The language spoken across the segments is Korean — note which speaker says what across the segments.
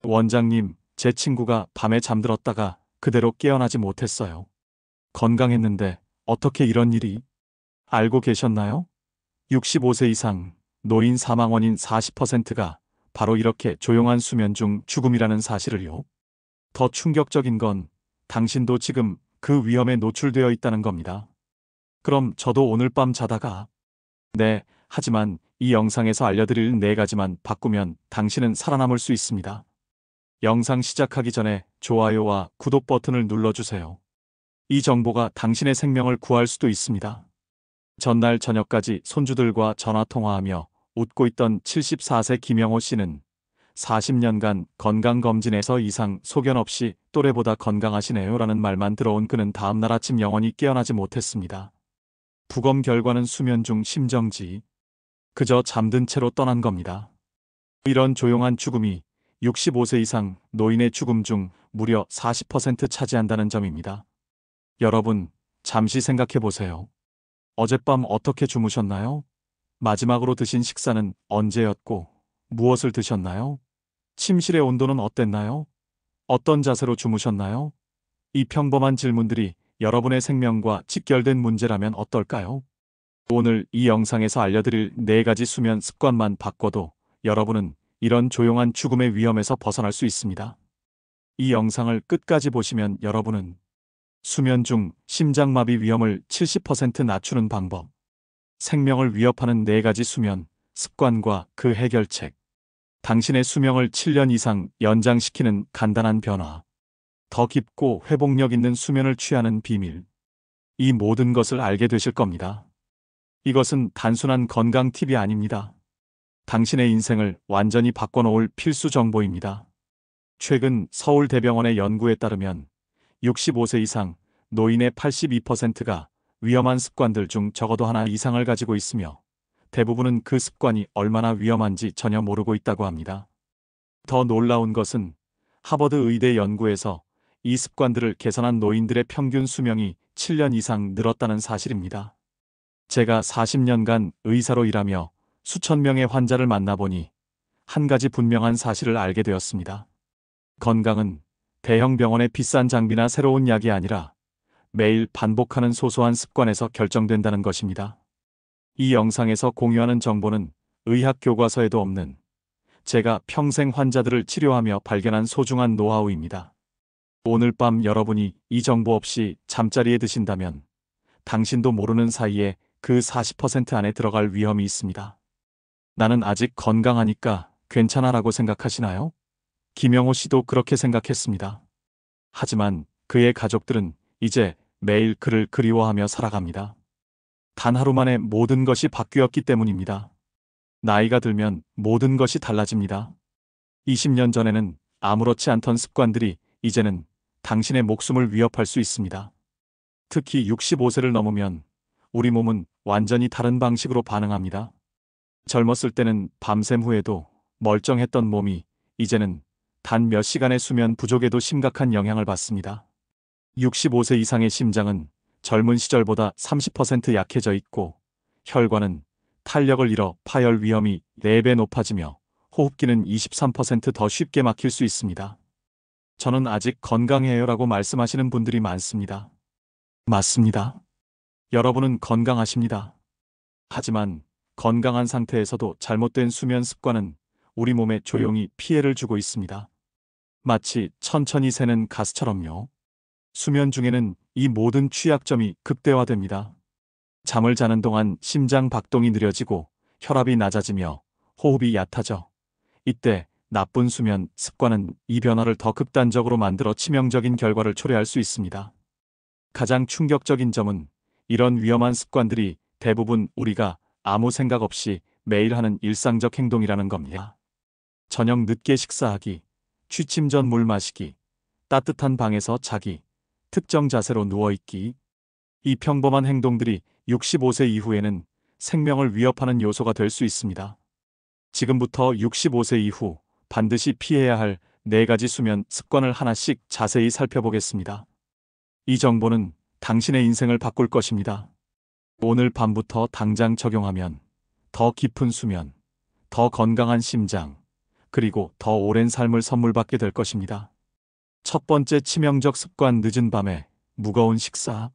Speaker 1: 원장님, 제 친구가 밤에 잠들었다가 그대로 깨어나지 못했어요. 건강했는데 어떻게 이런 일이? 알고 계셨나요? 65세 이상 노인 사망 원인 40%가 바로 이렇게 조용한 수면 중 죽음이라는 사실을요. 더 충격적인 건 당신도 지금 그 위험에 노출되어 있다는 겁니다. 그럼 저도 오늘 밤 자다가 네, 하지만 이 영상에서 알려드릴 4가지만 바꾸면 당신은 살아남을 수 있습니다. 영상 시작하기 전에 좋아요와 구독 버튼을 눌러주세요. 이 정보가 당신의 생명을 구할 수도 있습니다. 전날 저녁까지 손주들과 전화통화하며 웃고 있던 74세 김영호 씨는 40년간 건강검진에서 이상 소견 없이 또래보다 건강하시네요 라는 말만 들어온 그는 다음날 아침 영원히 깨어나지 못했습니다. 부검 결과는 수면 중 심정지. 그저 잠든 채로 떠난 겁니다. 이런 조용한 죽음이 65세 이상 노인의 죽음 중 무려 40% 차지한다는 점입니다. 여러분, 잠시 생각해 보세요. 어젯밤 어떻게 주무셨나요? 마지막으로 드신 식사는 언제였고 무엇을 드셨나요? 침실의 온도는 어땠나요? 어떤 자세로 주무셨나요? 이 평범한 질문들이 여러분의 생명과 직결된 문제라면 어떨까요? 오늘 이 영상에서 알려드릴 4가지 수면 습관만 바꿔도 여러분은 이런 조용한 죽음의 위험에서 벗어날 수 있습니다. 이 영상을 끝까지 보시면 여러분은 수면 중 심장마비 위험을 70% 낮추는 방법, 생명을 위협하는 4가지 수면 습관과 그 해결책, 당신의 수명을 7년 이상 연장시키는 간단한 변화, 더 깊고 회복력 있는 수면을 취하는 비밀, 이 모든 것을 알게 되실 겁니다. 이것은 단순한 건강 팁이 아닙니다. 당신의 인생을 완전히 바꿔놓을 필수 정보입니다. 최근 서울대병원의 연구에 따르면 65세 이상 노인의 82%가 위험한 습관들 중 적어도 하나 이상을 가지고 있으며 대부분은 그 습관이 얼마나 위험한지 전혀 모르고 있다고 합니다. 더 놀라운 것은 하버드 의대 연구에서 이 습관들을 개선한 노인들의 평균 수명이 7년 이상 늘었다는 사실입니다. 제가 40년간 의사로 일하며 수천 명의 환자를 만나보니 한 가지 분명한 사실을 알게 되었습니다. 건강은 대형 병원의 비싼 장비나 새로운 약이 아니라 매일 반복하는 소소한 습관에서 결정된다는 것입니다. 이 영상에서 공유하는 정보는 의학 교과서에도 없는 제가 평생 환자들을 치료하며 발견한 소중한 노하우입니다. 오늘 밤 여러분이 이 정보 없이 잠자리에 드신다면 당신도 모르는 사이에 그 40% 안에 들어갈 위험이 있습니다. 나는 아직 건강하니까 괜찮아라고 생각하시나요? 김영호 씨도 그렇게 생각했습니다. 하지만 그의 가족들은 이제 매일 그를 그리워하며 살아갑니다. 단 하루 만에 모든 것이 바뀌었기 때문입니다. 나이가 들면 모든 것이 달라집니다. 20년 전에는 아무렇지 않던 습관들이 이제는 당신의 목숨을 위협할 수 있습니다. 특히 65세를 넘으면 우리 몸은 완전히 다른 방식으로 반응합니다. 젊었을 때는 밤샘 후에도 멀쩡했던 몸이 이제는 단 몇 시간의 수면 부족에도 심각한 영향을 받습니다. 65세 이상의 심장은 젊은 시절보다 30% 약해져 있고 혈관은 탄력을 잃어 파열 위험이 4배 높아지며 호흡기는 23% 더 쉽게 막힐 수 있습니다. 저는 아직 건강해요라고 말씀하시는 분들이 많습니다. 맞습니다. 여러분은 건강하십니다. 하지만 건강한 상태에서도 잘못된 수면 습관은 우리 몸에 조용히 피해를 주고 있습니다. 마치 천천히 새는 가스처럼요. 수면 중에는 이 모든 취약점이 극대화됩니다. 잠을 자는 동안 심장 박동이 느려지고 혈압이 낮아지며 호흡이 얕아져. 이때 나쁜 수면 습관은 이 변화를 더 극단적으로 만들어 치명적인 결과를 초래할 수 있습니다. 가장 충격적인 점은 이런 위험한 습관들이 대부분 우리가 아무 생각 없이 매일 하는 일상적 행동이라는 겁니다. 저녁 늦게 식사하기, 취침 전 물 마시기, 따뜻한 방에서 자기, 특정 자세로 누워있기. 이 평범한 행동들이 65세 이후에는 생명을 위협하는 요소가 될 수 있습니다. 지금부터 65세 이후 반드시 피해야 할 4가지 수면 습관을 하나씩 자세히 살펴보겠습니다. 이 정보는 당신의 인생을 바꿀 것입니다. 오늘 밤부터 당장 적용하면 더 깊은 수면, 더 건강한 심장, 그리고 더 오랜 삶을 선물받게 될 것입니다. 첫 번째 치명적 습관, 늦은 밤에 무거운 식사.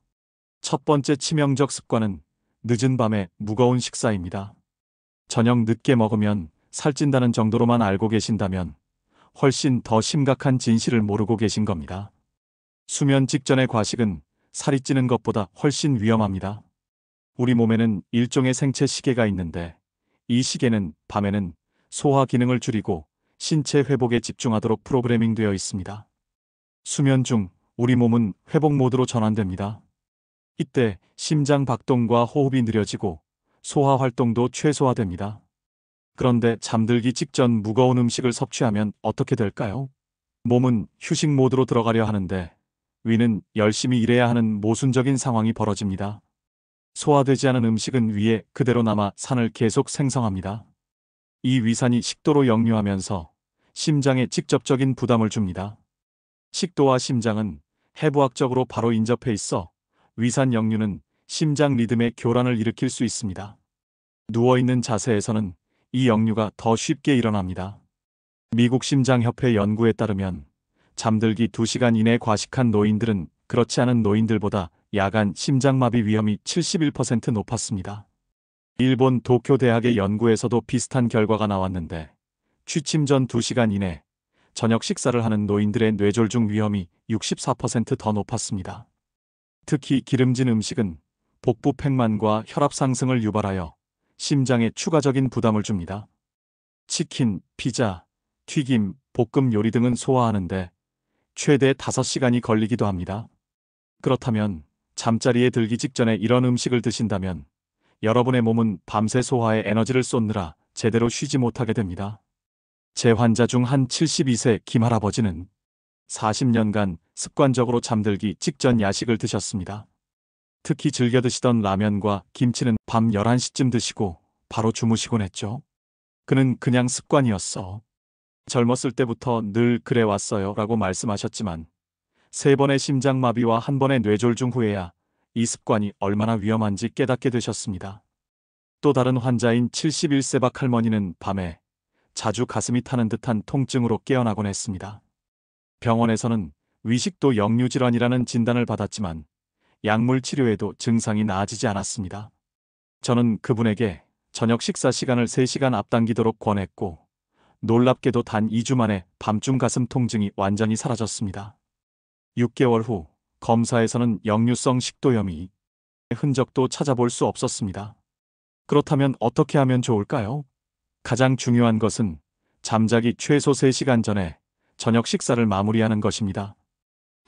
Speaker 1: 첫 번째 치명적 습관은 늦은 밤에 무거운 식사입니다. 저녁 늦게 먹으면 살찐다는 정도로만 알고 계신다면 훨씬 더 심각한 진실을 모르고 계신 겁니다. 수면 직전의 과식은 살이 찌는 것보다 훨씬 위험합니다. 우리 몸에는 일종의 생체 시계가 있는데 이 시계는 밤에는 소화 기능을 줄이고 신체 회복에 집중하도록 프로그래밍 되어 있습니다. 수면 중 우리 몸은 회복 모드로 전환됩니다. 이때 심장 박동과 호흡이 느려지고 소화 활동도 최소화됩니다. 그런데 잠들기 직전 무거운 음식을 섭취하면 어떻게 될까요? 몸은 휴식 모드로 들어가려 하는데 위는 열심히 일해야 하는 모순적인 상황이 벌어집니다. 소화되지 않은 음식은 위에 그대로 남아 산을 계속 생성합니다. 이 위산이 식도로 역류하면서 심장에 직접적인 부담을 줍니다. 식도와 심장은 해부학적으로 바로 인접해 있어 위산 역류는 심장 리듬의 교란을 일으킬 수 있습니다. 누워있는 자세에서는 이 역류가 더 쉽게 일어납니다. 미국 심장협회 연구에 따르면 잠들기 2시간 이내 과식한 노인들은 그렇지 않은 노인들보다 야간 심장마비 위험이 71% 높았습니다. 일본 도쿄 대학의 연구에서도 비슷한 결과가 나왔는데 취침 전 2시간 이내 저녁 식사를 하는 노인들의 뇌졸중 위험이 64% 더 높았습니다. 특히 기름진 음식은 복부 팽만과 혈압 상승을 유발하여 심장에 추가적인 부담을 줍니다. 치킨, 피자, 튀김, 볶음 요리 등은 소화하는데 최대 5시간이 걸리기도 합니다. 그렇다면 잠자리에 들기 직전에 이런 음식을 드신다면 여러분의 몸은 밤새 소화에 에너지를 쏟느라 제대로 쉬지 못하게 됩니다. 제 환자 중 한 72세 김할아버지는 40년간 습관적으로 잠들기 직전 야식을 드셨습니다. 특히 즐겨 드시던 라면과 김치는 밤 11시쯤 드시고 바로 주무시곤 했죠. 그는 그냥 습관이었어. 젊었을 때부터 늘 그래 왔어요 라고 말씀하셨지만 3번의 심장마비와 1번의 뇌졸중 후에야 이 습관이 얼마나 위험한지 깨닫게 되셨습니다. 또 다른 환자인 71세 박 할머니는 밤에 자주 가슴이 타는 듯한 통증으로 깨어나곤 했습니다. 병원에서는 위식도 역류질환이라는 진단을 받았지만 약물 치료에도 증상이 나아지지 않았습니다. 저는 그분에게 저녁 식사 시간을 3시간 앞당기도록 권했고 놀랍게도 단 2주 만에 밤중 가슴 통증이 완전히 사라졌습니다. 6개월 후 검사에서는 역류성 식도염이 흔적도 찾아볼 수 없었습니다. 그렇다면 어떻게 하면 좋을까요? 가장 중요한 것은 잠자기 최소 3시간 전에 저녁 식사를 마무리하는 것입니다.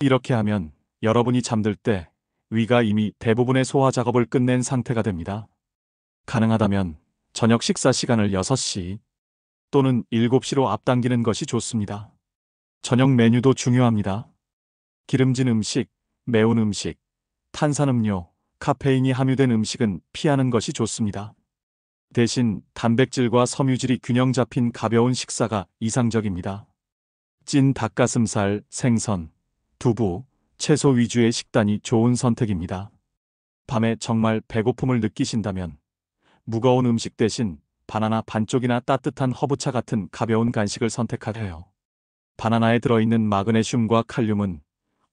Speaker 1: 이렇게 하면 여러분이 잠들 때 위가 이미 대부분의 소화 작업을 끝낸 상태가 됩니다. 가능하다면 저녁 식사 시간을 6시 또는 7시로 앞당기는 것이 좋습니다. 저녁 메뉴도 중요합니다. 기름진 음식, 매운 음식, 탄산음료, 카페인이 함유된 음식은 피하는 것이 좋습니다. 대신 단백질과 섬유질이 균형 잡힌 가벼운 식사가 이상적입니다. 찐 닭가슴살, 생선, 두부, 채소 위주의 식단이 좋은 선택입니다. 밤에 정말 배고픔을 느끼신다면 무거운 음식 대신 바나나 반쪽이나 따뜻한 허브차 같은 가벼운 간식을 선택하세요. 바나나에 들어있는 마그네슘과 칼륨은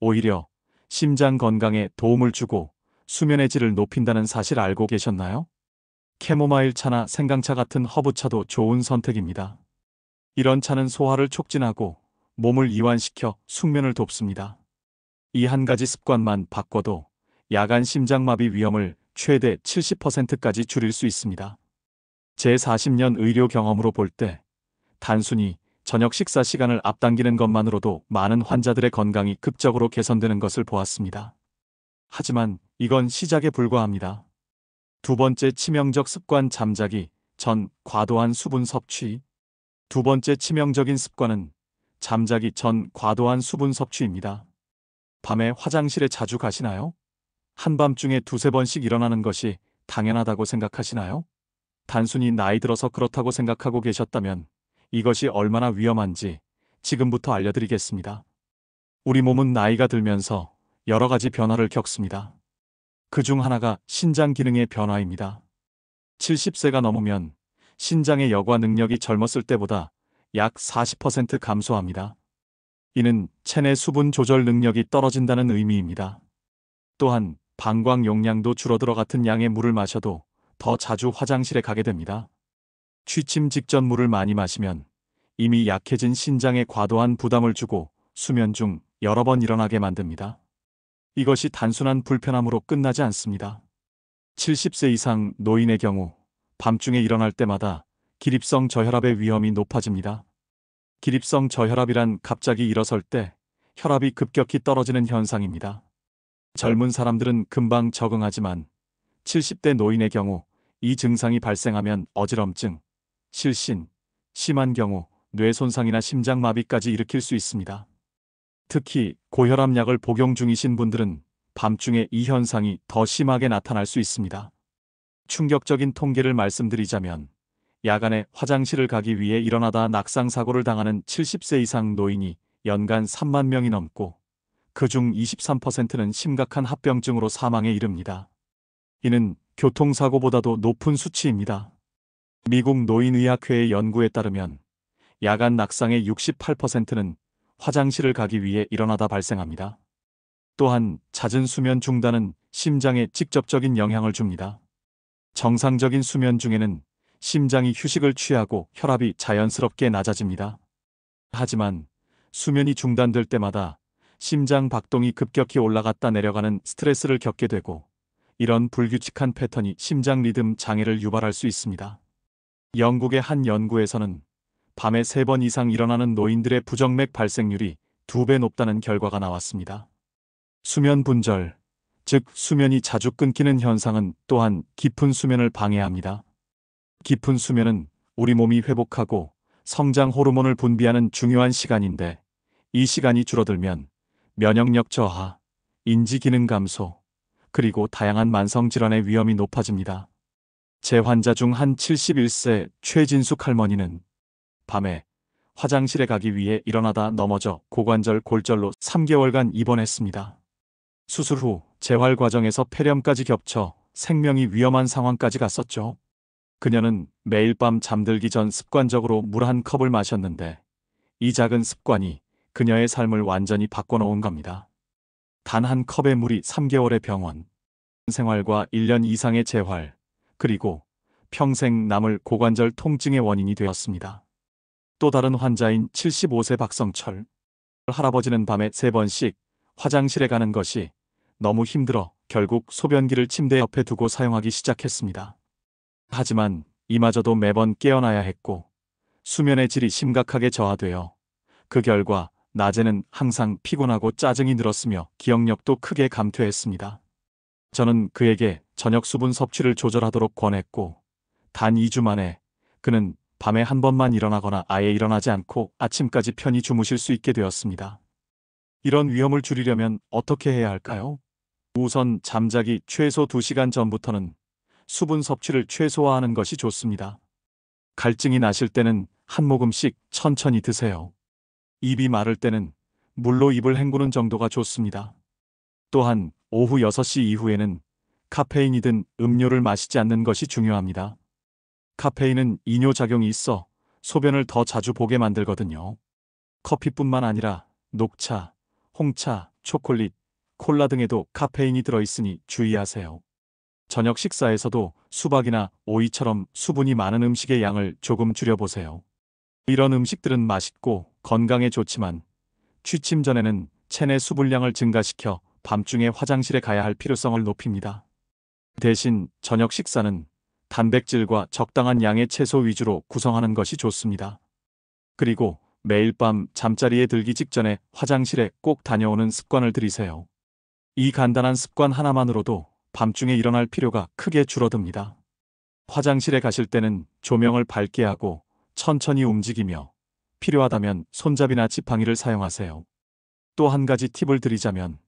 Speaker 1: 오히려 심장 건강에 도움을 주고 수면의 질을 높인다는 사실 알고 계셨나요? 캐모마일 차나 생강차 같은 허브차도 좋은 선택입니다. 이런 차는 소화를 촉진하고 몸을 이완시켜 숙면을 돕습니다. 이 한 가지 습관만 바꿔도 야간 심장마비 위험을 최대 70%까지 줄일 수 있습니다. 제 40년 의료 경험으로 볼 때 단순히 저녁 식사 시간을 앞당기는 것만으로도 많은 환자들의 건강이 극적으로 개선되는 것을 보았습니다. 하지만 이건 시작에 불과합니다. 두 번째 치명적 습관, 잠자기 전 과도한 수분 섭취. 두 번째 치명적인 습관은 잠자기 전 과도한 수분 섭취입니다. 밤에 화장실에 자주 가시나요? 한밤중에 2~3번씩 일어나는 것이 당연하다고 생각하시나요? 단순히 나이 들어서 그렇다고 생각하고 계셨다면 이것이 얼마나 위험한지 지금부터 알려드리겠습니다. 우리 몸은 나이가 들면서 여러 가지 변화를 겪습니다. 그 중 하나가 신장 기능의 변화입니다. 70세가 넘으면 신장의 여과 능력이 젊었을 때보다 약 40% 감소합니다. 이는 체내 수분 조절 능력이 떨어진다는 의미입니다. 또한 방광 용량도 줄어들어 같은 양의 물을 마셔도 더 자주 화장실에 가게 됩니다. 취침 직전 물을 많이 마시면 이미 약해진 신장에 과도한 부담을 주고 수면 중 여러 번 일어나게 만듭니다. 이것이 단순한 불편함으로 끝나지 않습니다. 70세 이상 노인의 경우 밤중에 일어날 때마다 기립성 저혈압의 위험이 높아집니다. 기립성 저혈압이란 갑자기 일어설 때 혈압이 급격히 떨어지는 현상입니다. 젊은 사람들은 금방 적응하지만 70대 노인의 경우 이 증상이 발생하면 어지럼증, 실신, 심한 경우 뇌 손상이나 심장마비까지 일으킬 수 있습니다. 특히 고혈압약을 복용 중이신 분들은 밤중에 이 현상이 더 심하게 나타날 수 있습니다. 충격적인 통계를 말씀드리자면 야간에 화장실을 가기 위해 일어나다 낙상사고를 당하는 70세 이상 노인이 연간 3만 명이 넘고 그중 23%는 심각한 합병증으로 사망에 이릅니다. 이는 교통사고보다도 높은 수치입니다. 미국 노인의학회의 연구에 따르면 야간 낙상의 68%는 화장실을 가기 위해 일어나다 발생합니다. 또한 잦은 수면 중단은 심장에 직접적인 영향을 줍니다. 정상적인 수면 중에는 심장이 휴식을 취하고 혈압이 자연스럽게 낮아집니다. 하지만 수면이 중단될 때마다 심장 박동이 급격히 올라갔다 내려가는 스트레스를 겪게 되고 이런 불규칙한 패턴이 심장 리듬 장애를 유발할 수 있습니다. 영국의 한 연구에서는 밤에 3번 이상 일어나는 노인들의 부정맥 발생률이 2배 높다는 결과가 나왔습니다. 수면 분절, 즉 수면이 자주 끊기는 현상은 또한 깊은 수면을 방해합니다. 깊은 수면은 우리 몸이 회복하고 성장 호르몬을 분비하는 중요한 시간인데 이 시간이 줄어들면 면역력 저하, 인지 기능 감소, 그리고 다양한 만성 질환의 위험이 높아집니다. 제 환자 중 한 71세 최진숙 할머니는 밤에 화장실에 가기 위해 일어나다 넘어져 고관절 골절로 3개월간 입원했습니다. 수술 후 재활 과정에서 폐렴까지 겹쳐 생명이 위험한 상황까지 갔었죠. 그녀는 매일 밤 잠들기 전 습관적으로 물 한 컵을 마셨는데 이 작은 습관이 그녀의 삶을 완전히 바꿔놓은 겁니다. 단 한 컵의 물이 3개월의 병원 생활과 1년 이상의 재활, 그리고 평생 남을 고관절 통증의 원인이 되었습니다. 또 다른 환자인 75세 박성철 할아버지는 밤에 3번씩 화장실에 가는 것이 너무 힘들어 결국 소변기를 침대 옆에 두고 사용하기 시작했습니다. 하지만 이마저도 매번 깨어나야 했고 수면의 질이 심각하게 저하되어 그 결과 낮에는 항상 피곤하고 짜증이 늘었으며 기억력도 크게 감퇴했습니다. 저는 그에게 저녁 수분 섭취를 조절하도록 권했고 단 2주 만에 그는 밤에 한 번만 일어나거나 아예 일어나지 않고 아침까지 편히 주무실 수 있게 되었습니다. 이런 위험을 줄이려면 어떻게 해야 할까요? 우선 잠자기 최소 2시간 전부터는 수분 섭취를 최소화하는 것이 좋습니다. 갈증이 나실 때는 한 모금씩 천천히 드세요. 입이 마를 때는 물로 입을 헹구는 정도가 좋습니다. 또한 오후 6시 이후에는 카페인이 든 음료를 마시지 않는 것이 중요합니다. 카페인은 이뇨작용이 있어 소변을 더 자주 보게 만들거든요. 커피뿐만 아니라 녹차, 홍차, 초콜릿, 콜라 등에도 카페인이 들어있으니 주의하세요. 저녁 식사에서도 수박이나 오이처럼 수분이 많은 음식의 양을 조금 줄여보세요. 이런 음식들은 맛있고 건강에 좋지만 취침 전에는 체내 수분량을 증가시켜 밤중에 화장실에 가야 할 필요성을 높입니다. 대신 저녁 식사는 단백질과 적당한 양의 채소 위주로 구성하는 것이 좋습니다. 그리고 매일 밤 잠자리에 들기 직전에 화장실에 꼭 다녀오는 습관을 들이세요. 이 간단한 습관 하나만으로도 밤중에 일어날 필요가 크게 줄어듭니다. 화장실에 가실 때는 조명을 밝게 하고 천천히 움직이며 필요하다면 손잡이나 지팡이를 사용하세요. 또 한 가지 팁을 드리자면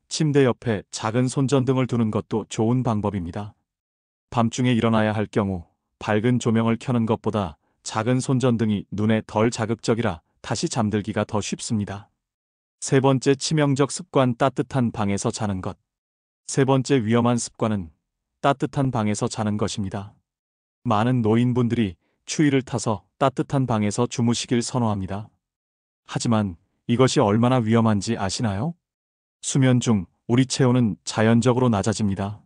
Speaker 1: 침대 옆에 작은 손전등을 두는 것도 좋은 방법입니다. 밤중에 일어나야 할 경우 밝은 조명을 켜는 것보다 작은 손전등이 눈에 덜 자극적이라 다시 잠들기가 더 쉽습니다. 세 번째 치명적 습관, 따뜻한 방에서 자는 것. 세 번째 위험한 습관은 따뜻한 방에서 자는 것입니다. 많은 노인분들이 추위를 타서 따뜻한 방에서 주무시길 선호합니다. 하지만 이것이 얼마나 위험한지 아시나요? 수면 중 우리 체온은 자연적으로 낮아집니다.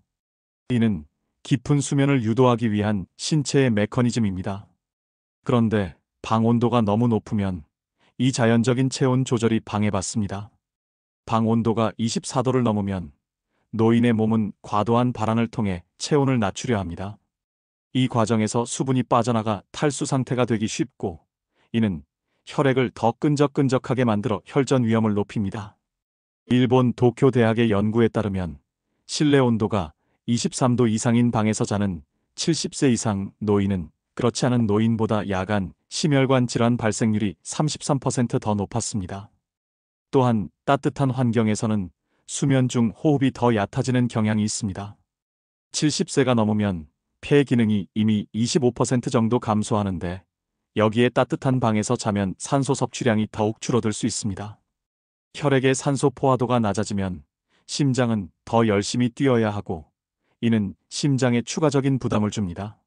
Speaker 1: 이는 깊은 수면을 유도하기 위한 신체의 메커니즘입니다. 그런데 방 온도가 너무 높으면 이 자연적인 체온 조절이 방해받습니다. 방 온도가 24도를 넘으면 노인의 몸은 과도한 발환을 통해 체온을 낮추려 합니다. 이 과정에서 수분이 빠져나가 탈수 상태가 되기 쉽고, 이는 혈액을 더 끈적끈적하게 만들어 혈전 위험을 높입니다. 일본 도쿄 대학의 연구에 따르면 실내 온도가 23도 이상인 방에서 자는 70세 이상 노인은 그렇지 않은 노인보다 야간 심혈관 질환 발생률이 33% 더 높았습니다. 또한 따뜻한 환경에서는 수면 중 호흡이 더 얕아지는 경향이 있습니다. 70세가 넘으면 폐 기능이 이미 25% 정도 감소하는데, 여기에 따뜻한 방에서 자면 산소 섭취량이 더욱 줄어들 수 있습니다. 혈액의 산소 포화도가 낮아지면 심장은 더 열심히 뛰어야 하고, 이는 심장에 추가적인 부담을 줍니다.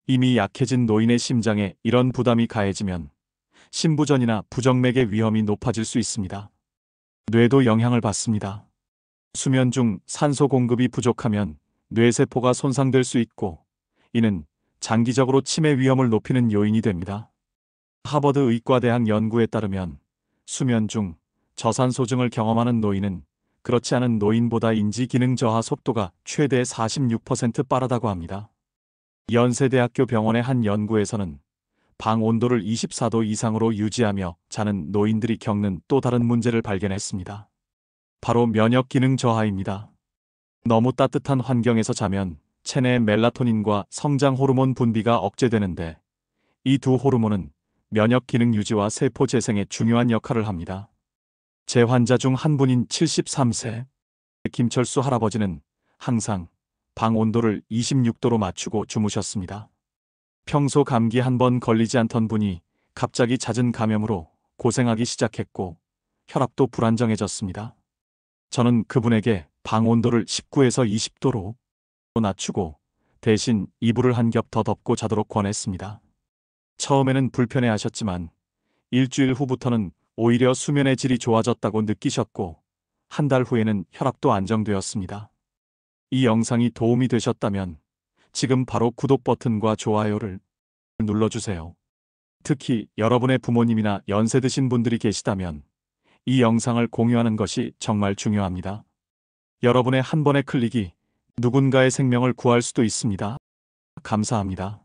Speaker 1: 이미 약해진 노인의 심장에 이런 부담이 가해지면 심부전이나 부정맥의 위험이 높아질 수 있습니다. 뇌도 영향을 받습니다. 수면 중 산소 공급이 부족하면 뇌세포가 손상될 수 있고, 이는 장기적으로 치매 위험을 높이는 요인이 됩니다. 하버드 의과대학 연구에 따르면 수면 중 저산소증을 경험하는 노인은 그렇지 않은 노인보다 인지 기능 저하 속도가 최대 46% 빠르다고 합니다. 연세대학교 병원의 한 연구에서는 방 온도를 24도 이상으로 유지하며 자는 노인들이 겪는 또 다른 문제를 발견했습니다. 바로 면역 기능 저하입니다. 너무 따뜻한 환경에서 자면 체내 멜라토닌과 성장 호르몬 분비가 억제되는데, 이 두 호르몬은 면역 기능 유지와 세포 재생에 중요한 역할을 합니다. 제 환자 중 한 분인 73세 김철수 할아버지는 항상 방 온도를 26도로 맞추고 주무셨습니다. 평소 감기 한 번 걸리지 않던 분이 갑자기 잦은 감염으로 고생하기 시작했고, 혈압도 불안정해졌습니다. 저는 그분에게 방 온도를 19에서 20도로 낮추고 대신 이불을 한 겹 더 덮고 자도록 권했습니다. 처음에는 불편해하셨지만 일주일 후부터는 오히려 수면의 질이 좋아졌다고 느끼셨고, 한 달 후에는 혈압도 안정되었습니다. 이 영상이 도움이 되셨다면 지금 바로 구독 버튼과 좋아요를 눌러주세요. 특히 여러분의 부모님이나 연세 드신 분들이 계시다면 이 영상을 공유하는 것이 정말 중요합니다. 여러분의 한 번의 클릭이 누군가의 생명을 구할 수도 있습니다. 감사합니다.